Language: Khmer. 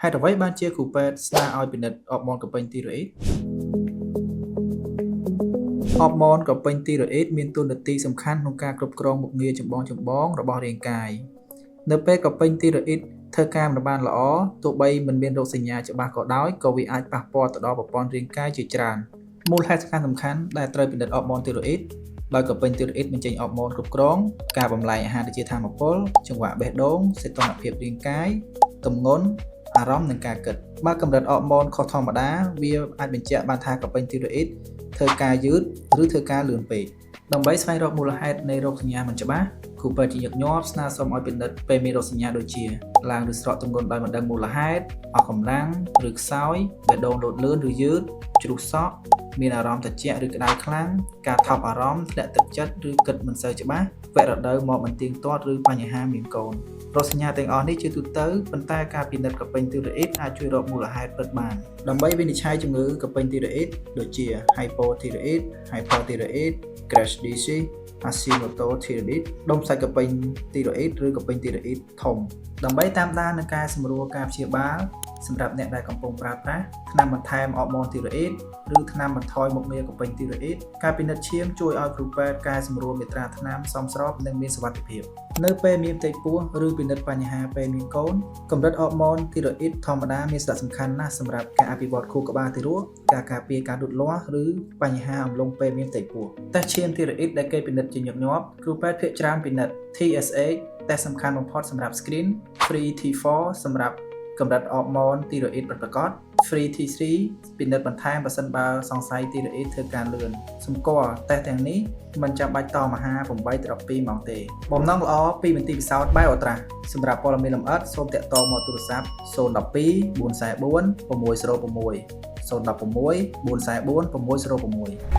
ហេតុអ្វីបានជាគ្រូពេទ្យស្នើឲ្យពិនិត្យអរម៉ូនកពេញធីរ៉ូអ៊ីតអរម៉ូនកពេញធីរ៉ូអ៊ីតមានតួនាទីសំខាន់ក្នុងការគ្រប់គ្រងមុខងារចម្បងរបស់រាងកាយនៅពេលកពេញធីរ៉ូអ៊ីតធ្វើការមិនបានល្អទោះបីមិនមានរោគសញ្ញាច្បាស់ក៏ដោយក៏វាអាចប៉ះពាល់ទៅដល់ប្រព័ន្ធរាងកាយជាច្រើនមូលហេតុសំខាន់ដែលត្រូវពិនិត្យអរម៉ូនធីរ៉ូអ៊ីតដោយកពេញធីរ៉ូអ៊ីតបញ្ចេញអរម៉ូនគ្រប់គ្រងការបំលែងអាហារទៅជាថាមពលចង្វាក់បេះដូងសីតុណ្ហភាពរាងកាយទម្ងន់អារម្មណ៍និងការគិតបើកម្រិតអរម៉ូនខុសធម្មតាវាអាចបញ្ជាក់បានថាកពេញធីរ៉ូអ៊ីតធ្វើការយឺតឬធ្វើការលឿនពេកដើម្បីស្វែងរកមូលហេតុនៃរោគសញ្ញាមិនច្បាស់គ្រូពេទ្យជាញឹកញាប់ស្នើសុំឲ្យពិនិត្យពេលមានរោគសញ្ញាដូចជាឡើងឬស្រកទម្ងន់ដោយមិនដឹងមូលហេតុអស់កម្លាំងឬខ្សោយបេះដូងលោតលឿនឬយឺតជ្រុះសក់មានអារម្មណ៍ត្រជាក់ឬក្តៅខ្លាំងការថប់អារម្មណ៍ធ្លាក់ទឹកចិត្តឬគិតមិនសូវច្បាស់វគ្គរដូវមកមិនទៀងទាត់ឬបញ្ហាមានកូនរោគសញ្ញាទាំងអស់នេះជាទូទៅប៉ុន្តែការពិនិត្យកពេញធីរ៉ូអ៊ីតអាចជួយរកមូលហេតុពិតបានដើម្បីវិនិច្ឆ័យជំងឺកពេញធីរ៉ូអ៊ីតដូចជា hypothyroid hyperthyroid crash disease Hashimoto-thyroid ដុំសាច់កពេញធីរ៉ូអ៊ីតឬកពេញធីរ៉ូអ៊ីតធំដើម្បីតាមដាននិងកែសម្រួលការព្យាបាលសម្រាប់អ្នកដែលកំពុងប្រើប្រាស់ថ្នាំបន្ថែមអរម៉ូនធីរ៉ូអ៊ីតឬថ្នាំបន្ថយមុខងារកពេញធីរ៉ូអ៊ីតការពិនិត្យឈាមជួយឲ្យគ្រូពេទ្យកែសម្រួលមាត្រាថ្នាំសមស្របនិងមានសុវត្ថិភាពនៅពេលមានផ្ទៃពោះឬពិនិត្យបញ្ហាពេលមានកូនកម្រិតអរម៉ូនធីរ៉ូអ៊ីតធម្មតាមានសារៈសំខាន់ណាស់សម្រាប់ការអភិវឌ្ឍខួរក្បាលទារកការការពារការលូតលាស់ឬបញ្ហាអំឡុងពេលមានផ្ទៃពោះតេស្តឈាមធីរ៉ូអ៊ីតដែលគេពិនិត្យជាញឹកញាប់គ្រូពេទ្យភាគច្រើនពិនិត្យ TSH តេស្តសំខាន់បំផុតសម្រាប់ screen free T4 សម្រាប់កម្រិតអរម៉ូនធីរ៉ូអ៊ីតពិតប្រាកដ free T3 ពិនិត្យបន្ថែមបើសិនបើសង្ស័យធីរ៉ូអ៊ីតធ្វើការលឿនសម្គាល់តេស្តទាំងនេះមិនចាំបាច់តមអាហារ8ទៅ12ម៉ោងទេបំណងល្អពីមន្ទីរពិសោធន៍ Biotra សម្រាប់ព័ត៌មានលម្អិតសូមទាក់ទងមកទូរស័ព្ទ012 444 606 016 444 606